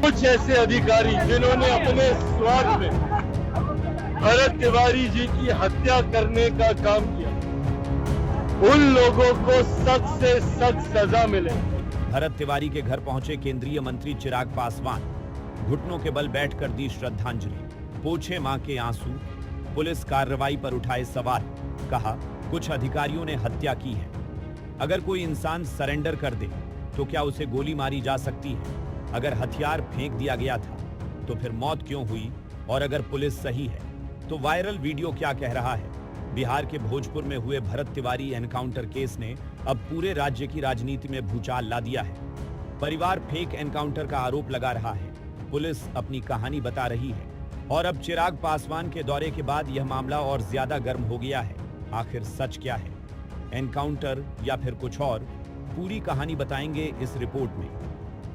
कुछ ऐसे अधिकारी जिन्होंने अपने स्वार्थ में भरत तिवारी जी की हत्या करने का काम किया, उन लोगों को सख्त से सख्त सजा मिले। भरत तिवारी के घर पहुंचे केंद्रीय मंत्री चिराग पासवान, घुटनों के बल बैठकर दी श्रद्धांजलि, पोंछे मां के आंसू, पुलिस कार्रवाई पर उठाए सवाल, कहा कुछ अधिकारियों ने हत्या की है। अगर कोई इंसान सरेंडर कर दे तो क्या उसे गोली मारी जा सकती है? अगर हथियार फेंक दिया गया था तो फिर मौत क्यों हुई? और अगर पुलिस सही है तो वायरल वीडियो क्या कह रहा है? बिहार के भोजपुर में हुए भरत तिवारी एनकाउंटर केस ने अब पूरे राज्य की राजनीति में भूचाल ला दिया है। परिवार फेक एनकाउंटर का आरोप लगा रहा है, पुलिस अपनी कहानी बता रही है और अब चिराग पासवान के दौरे के बाद यह मामला और ज्यादा गर्म हो गया है। आखिर सच क्या है? एनकाउंटर या फिर कुछ और? पूरी कहानी बताएंगे इस रिपोर्ट में।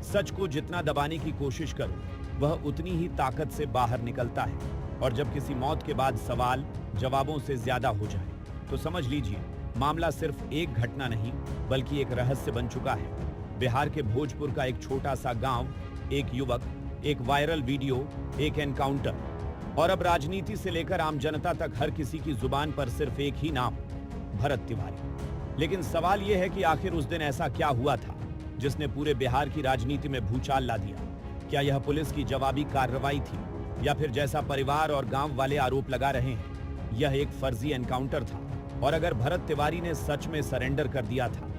सच को जितना दबाने की कोशिश करो वह उतनी ही ताकत से बाहर निकलता है, और जब किसी मौत के बाद सवाल जवाबों से ज्यादा हो जाए तो समझ लीजिए मामला सिर्फ एक घटना नहीं बल्कि एक रहस्य बन चुका है। बिहार के भोजपुर का एक छोटा सा गांव, एक युवक, एक वायरल वीडियो, एक एनकाउंटर, और अब राजनीति से लेकर आम जनता तक हर किसी की जुबान पर सिर्फ एक ही नाम, भरत तिवारी। लेकिन सवाल यह है कि आखिर उस दिन ऐसा क्या हुआ था जिसने पूरे बिहार की राजनीति में भूचाल ला दिया? क्या यह पुलिस की जवाबी कार्रवाई थी, या फिर जैसा परिवार और गांव वाले आरोप लगा रहे हैं यह एक फर्जी एनकाउंटर था? और अगर भरत तिवारी ने सच में सरेंडर कर दिया था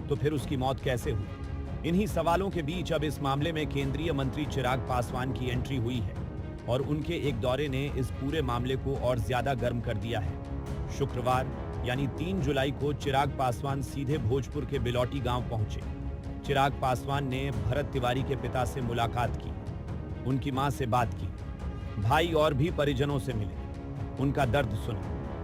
तो फिर उसकी मौत कैसे हुई? इन्हीं सवालों के बीच अब इस मामले में केंद्रीय मंत्री चिराग पासवान की एंट्री हुई है और उनके एक दौरे ने इस पूरे मामले को और ज्यादा गर्म कर दिया है। शुक्रवार यानी 3 जुलाई को चिराग पासवान सीधे भोजपुर के बिलौटी गांव पहुंचे। चिराग पासवान ने भरत तिवारी के पिता से मुलाकात की, उनकी मां से बात की, भाई और भी परिजनों से मिले, उनका दर्द सुना,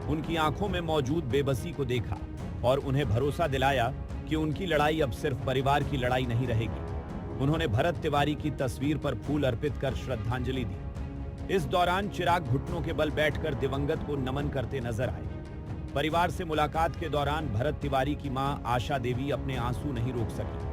उनकी आंखों में मौजूद बेबसी को देखा और उन्हें भरोसा दिलाया कि उनकी लड़ाई अब सिर्फ परिवार की लड़ाई नहीं रहेगी। उन्होंने भरत तिवारी की तस्वीर पर फूल अर्पित कर श्रद्धांजलि दी। इस दौरान चिराग घुटनों के बल बैठकर दिवंगत को नमन करते नजर आए। परिवार से मुलाकात के दौरान भरत तिवारी की मां आशा देवी अपने आंसू नहीं रोक सकी।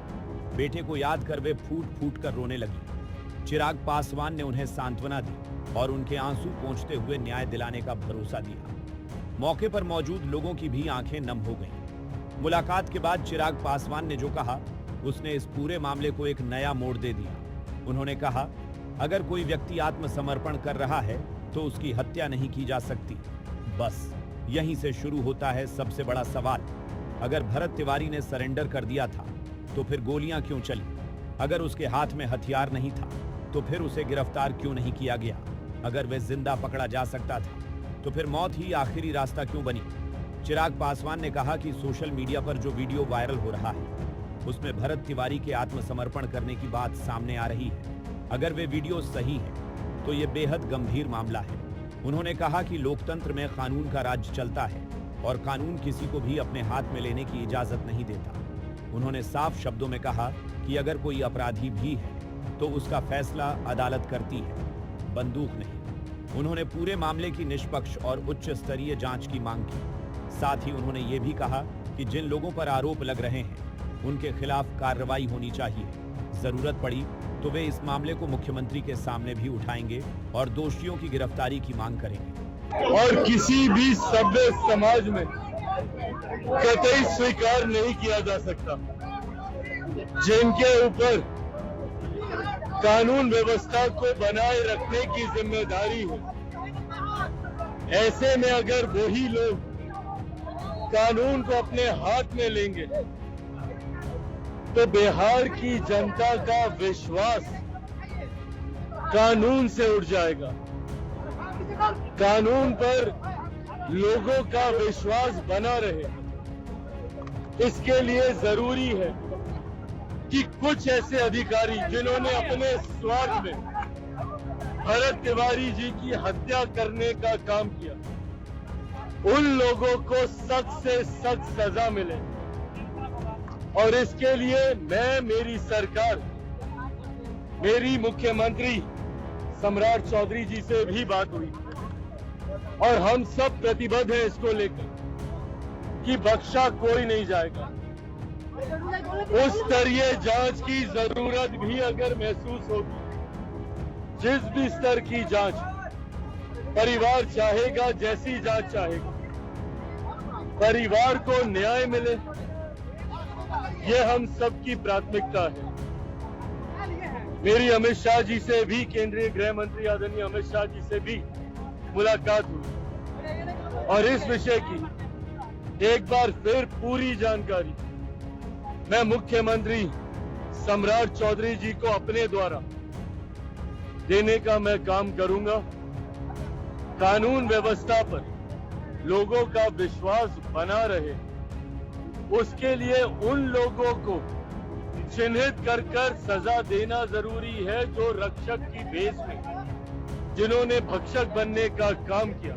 बेटे को याद कर वे फूट फूट कर रोने लगी। चिराग पासवान ने उन्हें सांत्वना दी और उनके आंसू पोंछते हुए न्याय दिलाने का भरोसा दिया। मौके पर मौजूद लोगों की भी आंखें नम हो गईं। मुलाकात के बाद चिराग पासवान ने जो कहा उसने इस पूरे मामले को एक नया मोड़ दे दिया। उन्होंने कहा, अगर कोई व्यक्ति आत्मसमर्पण कर रहा है तो उसकी हत्या नहीं की जा सकती। बस यहीं से शुरू होता है सबसे बड़ा सवाल। अगर भरत तिवारी ने सरेंडर कर दिया था तो फिर गोलियां क्यों चली? अगर उसके हाथ में हथियार नहीं था तो फिर उसे गिरफ्तार क्यों नहीं किया गया? अगर वह जिंदा पकड़ा जा सकता था तो फिर मौत ही आखिरी रास्ता क्यों बनी? चिराग पासवान ने कहा कि सोशल मीडिया पर जो वीडियो वायरल हो रहा है उसमें भरत तिवारी के आत्मसमर्पण करने की बात सामने आ रही है। अगर वे वीडियो सही है तो ये बेहद गंभीर मामला है। उन्होंने कहा कि लोकतंत्र में कानून का राज चलता है और कानून किसी को भी अपने हाथ में लेने की इजाजत नहीं देता। उन्होंने साफ शब्दों में कहा कि अगर कोई अपराधी भी है तो उसका फैसला अदालत करती है, बंदूक नहीं। उन्होंने पूरे मामले की निष्पक्ष और उच्च स्तरीय जांच की मांग की। साथ ही उन्होंने ये भी कहा कि जिन लोगों पर आरोप लग रहे हैं उनके खिलाफ कार्रवाई होनी चाहिए। जरूरत पड़ी तो वे इस मामले को मुख्यमंत्री के सामने भी उठाएंगे और दोषियों की गिरफ्तारी की मांग करेंगे। और किसी भी सभ्य समाज में कतई स्वीकार नहीं किया जा सकता जिनके ऊपर कानून व्यवस्था को बनाए रखने की जिम्मेदारी है। ऐसे में अगर वही लोग कानून को अपने हाथ में लेंगे तो बिहार की जनता का विश्वास कानून से उठ जाएगा। कानून पर लोगों का विश्वास बना रहे। इसके लिए जरूरी है कि कुछ ऐसे अधिकारी जिन्होंने अपने स्वार्थ में भरत तिवारी जी की हत्या करने का काम किया, उन लोगों को सख्त से सख्त सजा मिले। और इसके लिए मैं, मेरी सरकार, मेरी मुख्यमंत्री सम्राट चौधरी जी से भी बात हुई और हम सब प्रतिबद्ध हैं इसको लेकर कि बख्शा कोई नहीं जाएगा। उस स्तरीय जांच की जरूरत भी अगर महसूस होगी जिस भी स्तर की जांच परिवार चाहेगा, जैसी जांच चाहेगा, परिवार को न्याय मिले, ये हम सबकी प्राथमिकता है। मेरी अमित शाह जी से भी, केंद्रीय गृह मंत्री आदरणीय अमित शाह जी से भी मुलाकात हुई और इस विषय की एक बार फिर पूरी जानकारी मैं मुख्यमंत्री सम्राट चौधरी जी को अपने द्वारा देने का मैं काम करूंगा। कानून व्यवस्था पर लोगों का विश्वास बना रहे, उसके लिए उन लोगों को चिन्हित कर कर सजा देना जरूरी है जो रक्षक की भेष में, जिन्होंने भक्षक बनने का काम किया।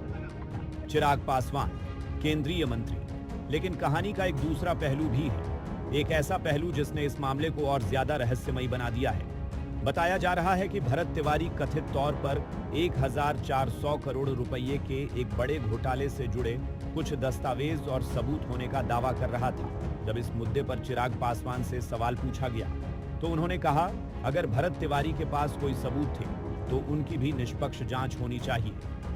चिराग पासवान केंद्रीय मंत्री, लेकिन कहानी का एक दूसरा पहलू भी है, एक ऐसा पहलू जिसने इस मामले को और ज्यादा रहस्यमयी बना दिया है। बताया जा रहा है कि भरत तिवारी कथित तौर पर 1400 करोड़ रुपए के एक बड़े घोटाले से जुड़े कुछ दस्तावेज और सबूत होने का दावा कर रहा था। जब इस मुद्दे पर चिराग पासवान से सवाल पूछा गया तो उन्होंने कहा, अगर भरत तिवारी के पास कोई सबूत थे तो उनकी भी निष्पक्ष जांच होनी चाहिए।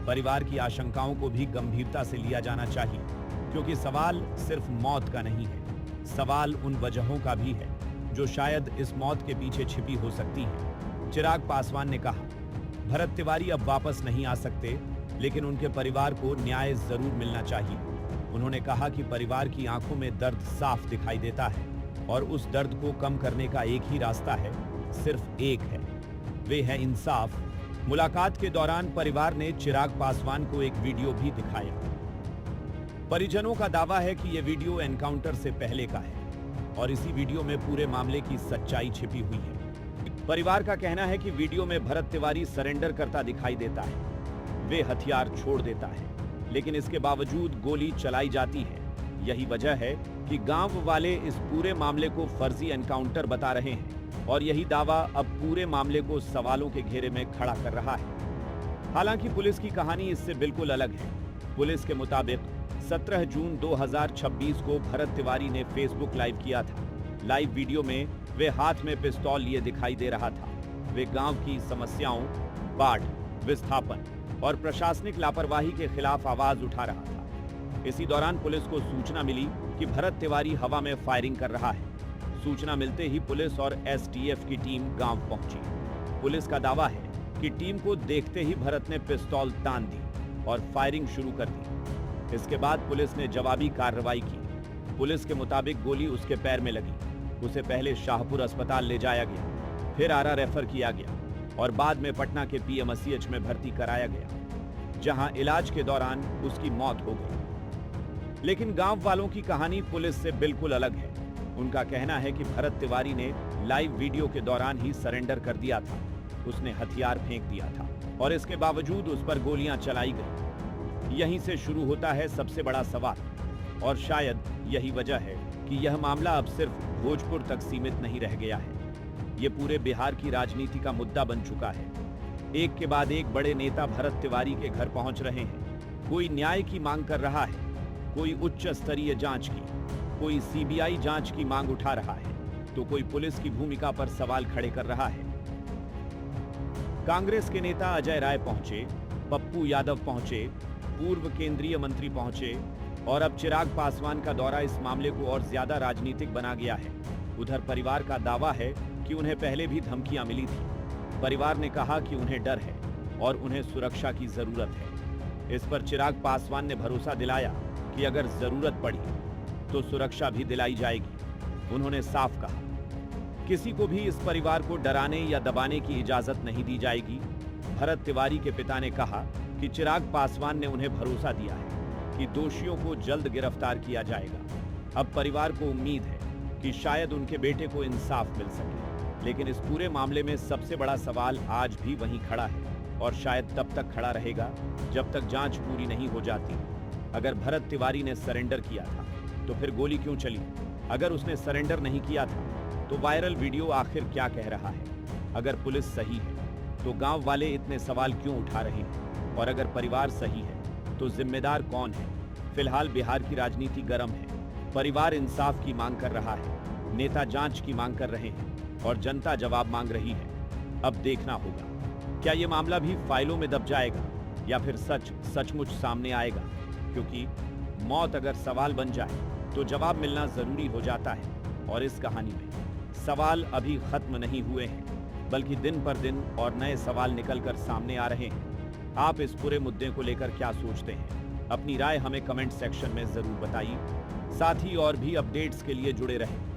परिवार की आशंकाओं को भी गंभीरता से लिया जाना चाहिए, क्योंकि सवाल सिर्फ मौत का नहीं है, सवाल उन वजहों का भी है जो शायद इस मौत के पीछे छिपी हो सकती है। चिराग पासवान ने कहा, भरत तिवारी अब वापस नहीं आ सकते, लेकिन उनके परिवार को न्याय जरूर मिलना चाहिए। उन्होंने कहा कि परिवार की आंखों में दर्द साफ दिखाई देता है और उस दर्द को कम करने का एक ही रास्ता है, सिर्फ एक है, वे है इंसाफ। मुलाकात के दौरान परिवार ने चिराग पासवान को एक वीडियो भी दिखाया। परिजनों का दावा है कि यह वीडियो एनकाउंटर से पहले का है और इसी वीडियो में पूरे मामले की सच्चाई छिपी हुई है। परिवार का कहना है कि वीडियो में भरत तिवारी सरेंडर करता दिखाई देता है, वे हथियार छोड़ देता है, लेकिन इसके बावजूद गोली चलाई जाती है। यही वजह है कि गांव वाले इस पूरे मामले को फर्जी एनकाउंटर बता रहे हैं और यही दावा अब पूरे मामले को सवालों के घेरे में खड़ा कर रहा है। हालांकि पुलिस की कहानी इससे बिल्कुल अलग है। पुलिस के मुताबिक 17 जून 2026 को भरत तिवारी ने फेसबुक लाइव किया था। लाइव वीडियो में वे हाथ में पिस्तौल लिए दिखाई दे रहा था। वे गांव की समस्याओं, बाढ़, विस्थापन और प्रशासनिक लापरवाही के खिलाफ आवाज उठा रहा था। इसी दौरान पुलिस को सूचना मिली कि भरत तिवारी हवा में फायरिंग कर रहा है। सूचना मिलते ही पुलिस और एसटीएफ की टीम गांव पहुंची। पुलिस का दावा है कि टीम को देखते ही भरत ने पिस्तौल तान दी और फायरिंग शुरू कर दी। इसके बाद पुलिस ने जवाबी कार्रवाई की। पुलिस के मुताबिक गोली उसके पैर में लगी। उसे पहले शाहपुर अस्पताल ले जाया गया, फिर आरा रेफर किया गया और बाद में पटना के पीएमसीएच में भर्ती कराया गया, जहां इलाज के दौरान उसकी मौत हो गई। लेकिन गांव वालों की कहानी पुलिस से बिल्कुल अलग है। उनका कहना है कि भरत तिवारी ने लाइव वीडियो के दौरान ही सरेंडर कर दिया था। उसने हथियार फेंक दिया था और इसके बावजूद उस पर गोलियां चलाई गई। यहीं से शुरू होता है सबसे बड़ा सवाल, और शायद यही वजह है कि यह मामला अब सिर्फ भोजपुर तक सीमित नहीं रह गया है। ये पूरे बिहार की राजनीति का मुद्दा बन चुका है। एक के बाद एक बड़े नेता भरत तिवारी के घर पहुंच रहे हैं। कोई न्याय की मांग कर रहा है, कोई उच्च स्तरीय जांच की, कोई सीबीआई जांच की मांग उठा रहा है, तो कोई पुलिस की भूमिका पर सवाल खड़े कर रहा है। कांग्रेस के नेता अजय राय पहुंचे, पप्पू यादव पहुंचे, पूर्व केंद्रीय मंत्री पहुंचे और अब चिराग पासवान का दौरा इस मामले को और ज्यादा राजनीतिक बना गया है। उधर परिवार का दावा है कि उन्हें पहले भी धमकियां मिली थी। परिवार ने कहा कि उन्हें डर है और उन्हें सुरक्षा की जरूरत है। इस पर चिराग पासवान ने भरोसा दिलाया कि अगर जरूरत पड़ी तो सुरक्षा भी दिलाई जाएगी। उन्होंने साफ कहा, किसी को भी इस परिवार को डराने या दबाने की इजाजत नहीं दी जाएगी। भरत तिवारी के पिता ने कहा कि चिराग पासवान ने उन्हें भरोसा दिया है कि दोषियों को जल्द गिरफ्तार किया जाएगा। अब परिवार को उम्मीद है कि शायद उनके बेटे को इंसाफ मिल सके। लेकिन इस पूरे मामले में सबसे बड़ा सवाल आज भी वहीं खड़ा है और शायद तब तक खड़ा रहेगा जब तक जांच पूरी नहीं हो जाती। अगर भरत तिवारी ने सरेंडर किया था तो फिर गोली क्यों चली? अगर उसने सरेंडर नहीं किया था तो वायरल वीडियो आखिर क्या कह रहा है? अगर पुलिस सही है तो गांव वाले इतने सवाल क्यों उठा रहे हैं? और अगर परिवार सही है तो जिम्मेदार कौन है? फिलहाल बिहार की राजनीति गर्म है। परिवार इंसाफ की मांग कर रहा है, नेता जांच की मांग कर रहे हैं और जनता जवाब मांग रही है। अब देखना होगा क्या ये मामला भी फाइलों में दब जाएगा या फिर सच सचमुच सामने आएगा? क्योंकि मौत अगर सवाल बन जाए तो जवाब मिलना जरूरी हो जाता है और इस कहानी में सवाल अभी खत्म नहीं हुए हैं, बल्कि दिन पर दिन और नए सवाल निकलकर सामने आ रहे हैं। आप इस पूरे मुद्दे को लेकर क्या सोचते हैं? अपनी राय हमें कमेंट सेक्शन में जरूर बताइए। साथ ही और भी अपडेट्स के लिए जुड़े रहें